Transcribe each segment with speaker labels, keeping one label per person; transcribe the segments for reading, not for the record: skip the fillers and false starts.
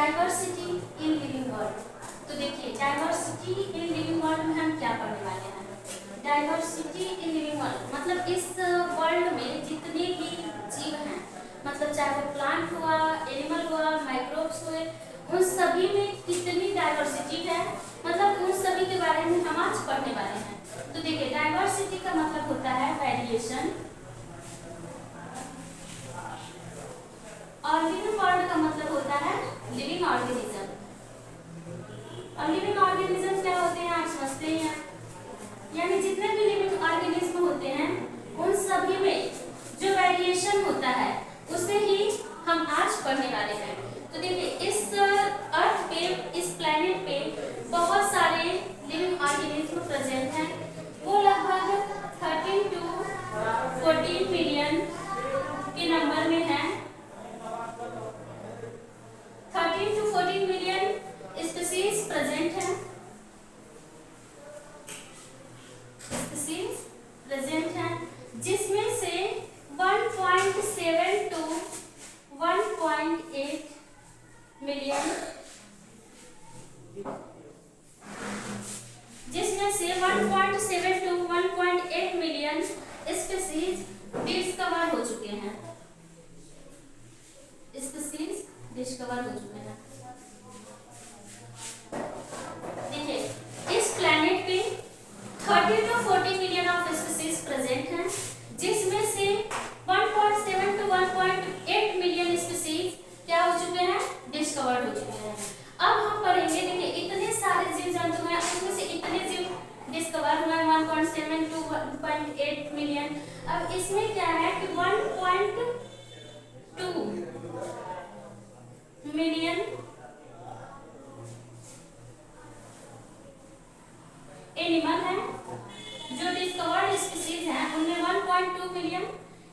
Speaker 1: Diversity in living world. तो देखिए diversity in living world में हम क्या पढ़ने वाले हैं। डाइवर्सिटी इन लिविंग वर्ल्ड मतलब इस वर्ल्ड में जितने भी जीव हैं, मतलब चाहे वो प्लांट हुआ, एनिमल हुआ, माइक्रोब्स हुए, उन सभी में कितनी डाइवर्सिटी है, मतलब उन सभी के बारे में हम आज पढ़ने वाले हैं। तो देखिए डाइवर्सिटी का मतलब होता है वेरिएशन, और लिविंग वर्ल्ड का मतलब होता है लिविंग ऑर्गेनिज्म। और लिविंग ऑर्गेनिज्म क्या होते हैं आप समझते ही हैं, यानी जितने भी लिविंग ऑर्गेनिज्म होते हैं उन सभी में जो वेरिएशन होता है उसे ही हम आज पढ़ने वाले हैं। तो देखिए इस अर्थ पे, इस प्लेनेट पे बहुत सारे लिविंग ऑर्गेनिज्म प्रेजेंट हैं। वो लगभग 13 to 14 मिलियन के नंबर में है। 13 to 14 मिलियन स्पीसीज प्रेजेंट है, स्पीसीज प्रेजेंट है, जिसमें से 1.7 to 1.8 मिलियन, जिसमें से 1.7 to 1.8 मिलियन स्पीसीज डिस्कवर हो चुके हैं, स्पीसीज डिस्कवर हो चुके हैं। देखिए इस प्लेनेट पे 30 to 40 million of species present हैं, जिसमें से 1.7 to 1.8 मिलियन स्पीसीज क्या हो चुके हैं, डिस्कवर्ड हो चुके हैं। अब हम पढ़ेंगे, देखिए इतने सारे जीव जंतु हैं, उसमें से इतने जीव डिस्कवर हुए 1.7 to 1.8 मिलियन। अब इसमें क्या है कि 1.2 मिलियन एनिमल है, जो डिस्कवर्ड स्पीसीज हैं उनमें 1.2 मिलियन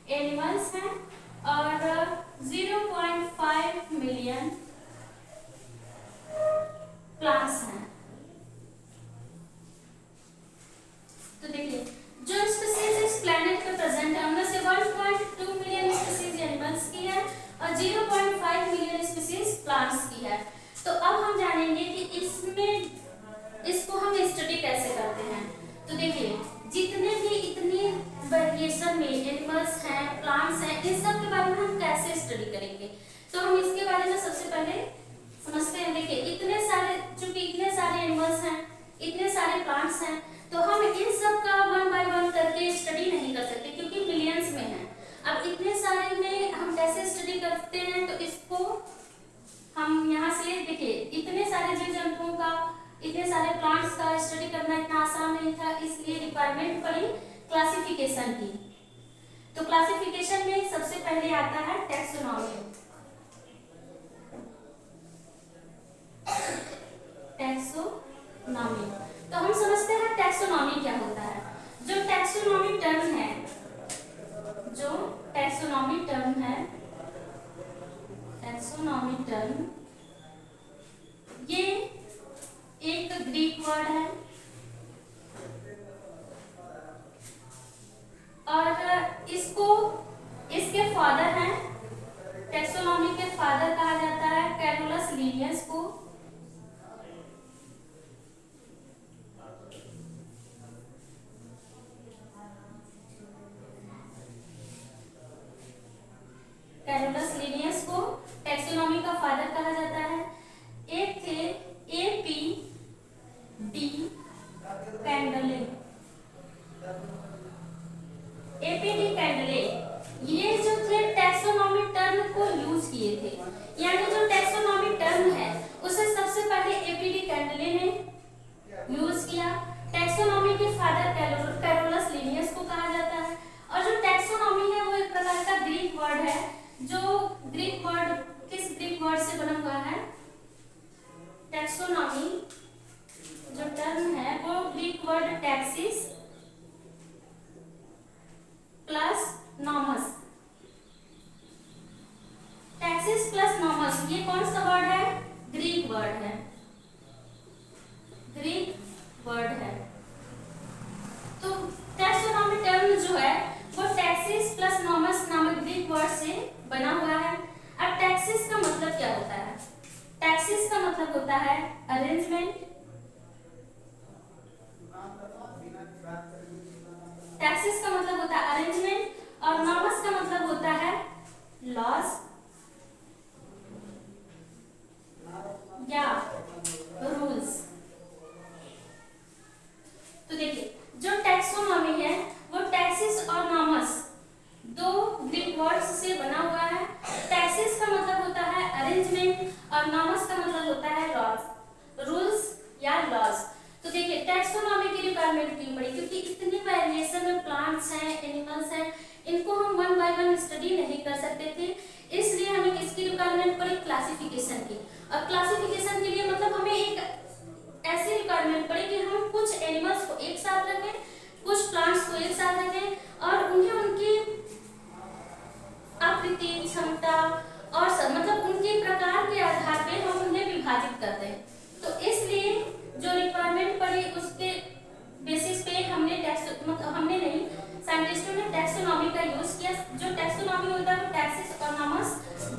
Speaker 1: एनिमल्स हैं और 0.5 मिलियन प्लांट्स हैं। तो देखिए जो स्पीसीज इस प्लेनेट पे प्रेजेंट है उनमें से 1.2 मिलियन स्पीसीज एनिमल्स की है और 0.5 मिलियन स्पीसीज प्लांट्स की है। तो अब हम जानेंगे कि इसमें इसको हम स्टडी कैसे करते हैं। तो देखिए जितने भी इतनी वेरिएशन में एनिमल्स हैं, प्लांट्स हैं, इन सब के बारे में हम कैसे स्टडी करेंगे। तो हम इसके बारे में सबसे पहले समझते हैं। देखिए इतने सारे, चूंकि इतने सारे एनिमल्स हैं, इतने सारे प्लांट्स हैं, तो हम इन सब का 1 by 1 करके स्टडी नहीं कर सकते क्योंकि मिलियंस में है। अब इतने सारे में हम कैसे स्टडी करते हैं, तो इसको हम यहाँ से देखिए इतने सारे जीव जंतुओं का, इतने सारे प्लांट्स का स्टडी करना इतना आसान नहीं था, इसलिए रिक्वायरमेंट पड़ी क्लासिफिकेशन की। तो क्लासिफिकेशन में सबसे पहले आता है टैक्सोनॉमी। टैक्सोनॉमी, तो हम समझते हैं टैक्सोनॉमी क्या होता है। जो टैक्सोनॉमी टर्म है, जो टैक्सोनॉमी टर्म है, टैक्सोनॉमी टर्म ये एक ग्रीक वर्ड है और इसको, इसके फादर हैं, टैक्सोनॉमी के फादर कहा जाता है कैरोलस लिनियस को। कैरोलस लिनियस को टैक्सोनॉमी का फादर कहा जाता है। एक थे A.P. डी कैंडले। A.P. डी कैंडले ये जो थे टैक्सोनॉमी टर्म को यूज किए थे, यानी जो टैक्सोनॉमी टर्म है उसे सबसे पहले A.P. डी कैंडले ने यूज किया। टैक्सोनॉमी के फादर कैरोलस लिनियस को कहा जाता है। और जो टैक्सोनॉमी है वो एक प्रकार का ग्रीक वर्ड है, जो ग्रीक वर्ड किस ग्रीक वर्ड से बना हुआ है, टैक्सोनॉमी जो टर्म है वो Greek word taxis plus nomos, taxis plus nomos, ये कौन सा वर्ड है, ग्रीक वर्ड है, ग्रीक वर्ड है। तो टैक्सोनॉमी टर्म जो है वो टैक्सिस प्लस नॉमस नामक ग्रीक वर्ड से बना हुआ है। अब टैक्सिस का मतलब क्या होता है, टैक्सिस टैक्सेस का मतलब होता है अरेंजमेंट, टैक्सेस का मतलब होता है अरेंजमेंट, और नॉर्म्स का मतलब होता है लॉज या रूल्स। तो देखिए जो टैक्सोनॉमी है वो टैक्सेस और नॉर्म्स दो ग्रीक वर्ड्स से बना हुआ है। टैक्सेस का मतलब होता है अरेंजमेंट और नॉर्म्स का मतलब होता है लॉज, रूल्स या लॉज। तो देखिए टैक्सोनॉमी की रिक्वायरमेंट क्यों पड़ी, क्योंकि इतने वेरिएशन में प्लांट्स हैं, एनिमल्स हैं, इनको हम वन बाय वन स्टडी नहीं कर सकते थे, इसलिए हमें किसकी रिक्वायरमेंट पड़ी, क्लासिफिकेशन की। और क्लासिफिकेशन के लिए मतलब हमें एक ऐसी रिक्वायरमेंट पड़ी कि हम कुछ एनिमल्स को एक साथ रखें, कुछ प्लांट्स को एक साथ रखें और उन्हें उनकी आकृति, क्षमता और सब मतलब उनके प्रकार के आधार पे हम उन्हें विभाजित करते हैं। तो इसलिए जो रिक्वायरमेंट पड़ी उसके बेसिस पे हमने हमने नहीं, साइंटिस्टों ने टैक्सोनॉमी का यूज किया। जो टैक्सोनॉमी होता है वो टैक्सेस और नॉर्म्स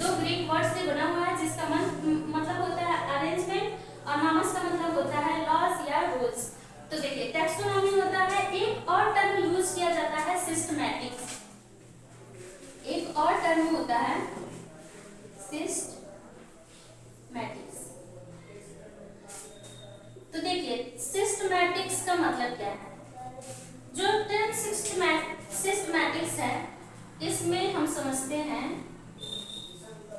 Speaker 1: दो ग्रीक वर्ड से बना हुआ है, जिसका मतलब होता है अरेंजमेंट और नॉर्म्स का मतलब होता है लॉज या रूल्स। तो देखिए टैक्सोनॉमी होता है, एक और टर्म यूज किया जाता है सिस्टमैटिक्स, एक और टर्म होता है सिस्टमैटिक्स। तो देखिए सिस्टमैटिक्स का मतलब क्या है, जो टर्म सिस्टमैटिक्स है इसमें हम समझते हैं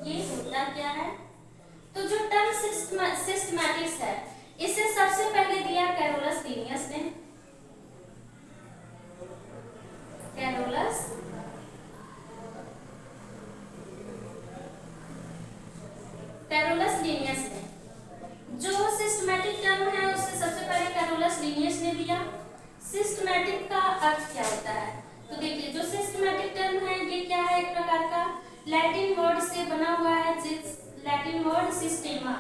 Speaker 1: ये होता क्या है। तो जो टर्म सिस्टमैटिक्स है इसे सबसे पहले दिया कैरोलस लीनियस ने, कैरोलस लीनियस ने जो सिस्टमैटिक टर्म है उसे सबसे पहले कैरोलस लीनियस ने दिया। सिस्टमैटिक का अर्थ क्या होता है, तो देखिए जो सिस्टमैटिक टर्म है ये क्या है, एक प्रकार का लैटिन वर्ड से बना हुआ है, जिस लैटिन वर्ड सिस्टेमा,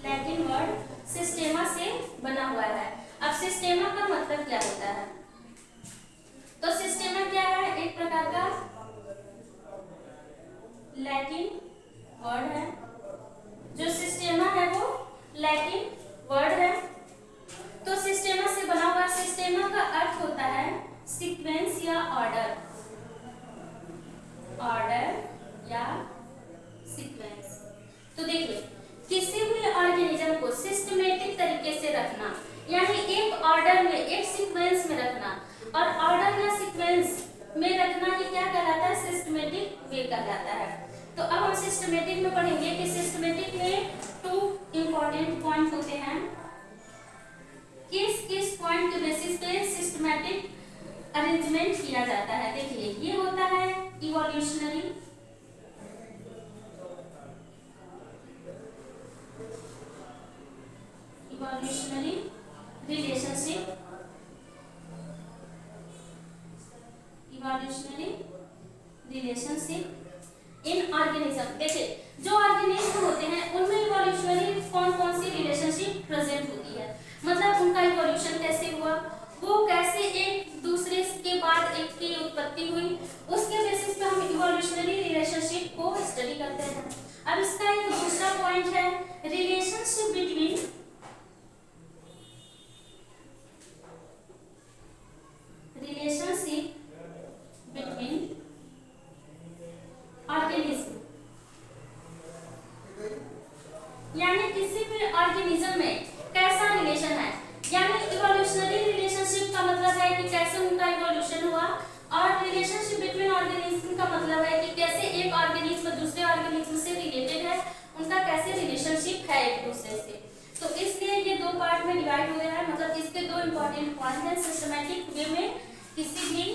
Speaker 1: लैटिन वर्ड सिस्टेमा से बना हुआ है। अब सिस्टेमा का मतलब क्या होता है, तो सिस्टेमा क्या है, एक प्रकार का लैटिन वर्ड है, जो सिस्टेमा है वो लैटिन वर्ड है। तो सिस्टेमा से बना हुआ, सिस्टेमा का अर्थ होता है सीक्वेंस या ऑर्डर, ऑर्डर या सीक्वेंस। तो देखिए किसी भी ऑर्गेनिज्म को सिस्टमैटिक तरीके से रखना, यानी एक ऑर्डर में, एक सीक्वेंस में रखना, और ऑर्डर या सीक्वेंस में रखना ही क्या कहलाता है, सिस्टमैटिक वे कहलाता है। तो अब हम सिस्टमैटिक में पढ़ेंगे कि सिस्टमैटिक में टू इंपॉर्टेंट पॉइंट होते हैं, किस किस पॉइंट के बेसिस पे सिस्टमैटिक अरेंजमेंट किया जाता है। देखिए ये होता है evolutionary, evolutionary relationship, evolutionary relationship in organism. देखिए जो ऑर्गेनिज्म होते हैं उनमें इवोल्यूशनरी कौन कौन सी रिलेशनशिप प्रेजेंट होती है, मतलब उनका इवोल्यूशन कैसे हुआ, वो कैसे एक दूसरे के बाद एक की उत्पत्ति हुई, उसके बेसिस पे हम इवोल्यूशनरी रिलेशनशिप को स्टडी करते हैं। अब इसका एक दूसरा पॉइंट है relationship between, relationship between organism, यानी किसी भी ऑर्गेनिज्म में कैसा रिलेशन है, यानी इवोल्यूशनरी रिलेशनशिप का मतलब है कि कैसे उनका इवोल्यूशन हुआ, और रिलेशनशिप बिटवीन ऑर्गेनिज्म का मतलब है कि कैसे एक ऑर्गेनिज्म दूसरे ऑर्गेनिज्म से रिलेटेड है, उनका कैसे रिलेशनशिप है एक दूसरे से। तो इसलिए ये दो पार्ट में डिवाइड हो गया है, मतलब इसके दो इंपॉर्टेंट पॉइंट हैं सिस्टमैटिक वे में किसी भी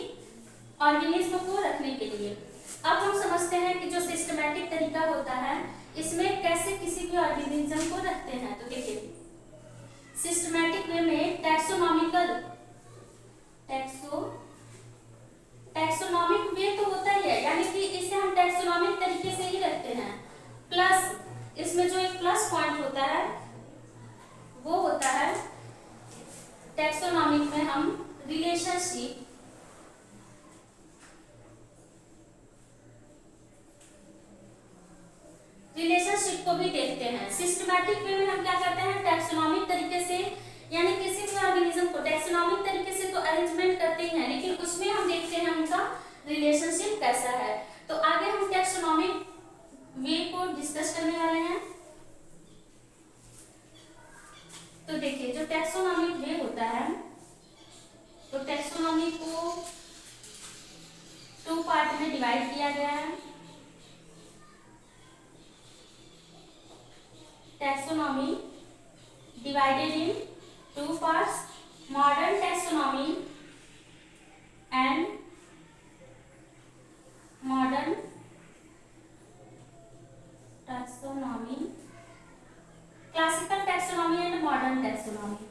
Speaker 1: ऑर्गेनिज्म को रखने के लिए। अब हम समझते हैं कि जो सिस्टमैटिक तरीका होता है इसमें कैसे किसी भी ऑर्गेनिज्म को रखते हैं। तो देखिए सिस्टमैटिक वे में टैक्सोनॉमिकल, टैक्सोनॉमिक वे तो होता ही है, यानी कि इसे हम टैक्सोनॉमिक तरीके से ही रखते हैं, प्लस इसमें जो एक प्लस पॉइंट होता है वो होता है टैक्सोनॉमिक में हम रिलेशनशिप, को भी देखते हैं। सिस्टमैटिक वे में हम क्या करते हैं, टैक्सोनॉमिक तरीके से, यानी किसी भी ऑर्गेनिज्म को टैक्सोनॉमिक तरीके से तो अरेंजमेंट करते ही हैं, लेकिन उसमें हम देखते हैं उनका रिलेशनशिप कैसा है। तो आगे हम टैक्सोनॉमिक वे को डिस्कस करने वाले हैं। तो देखिए जो टैक्सोनॉमिक वे होता है, तो टैक्सोनॉमी को 2 पार्ट में डिवाइड किया गया है। Taxonomy divided in 2 parts, modern taxonomy and modern taxonomy, classical taxonomy and modern taxonomy।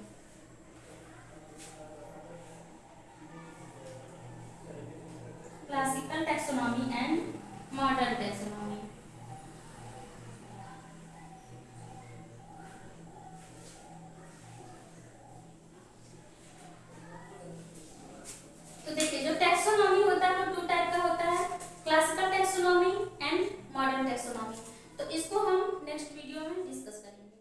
Speaker 1: classical taxonomy and modern taxonomy। तो देखिए जो टैक्सोनॉमी होता है वो 2 टाइप का होता है, classical taxonomy and modern taxonomy. तो इसको हम नेक्स्ट वीडियो में डिस्कस करेंगे।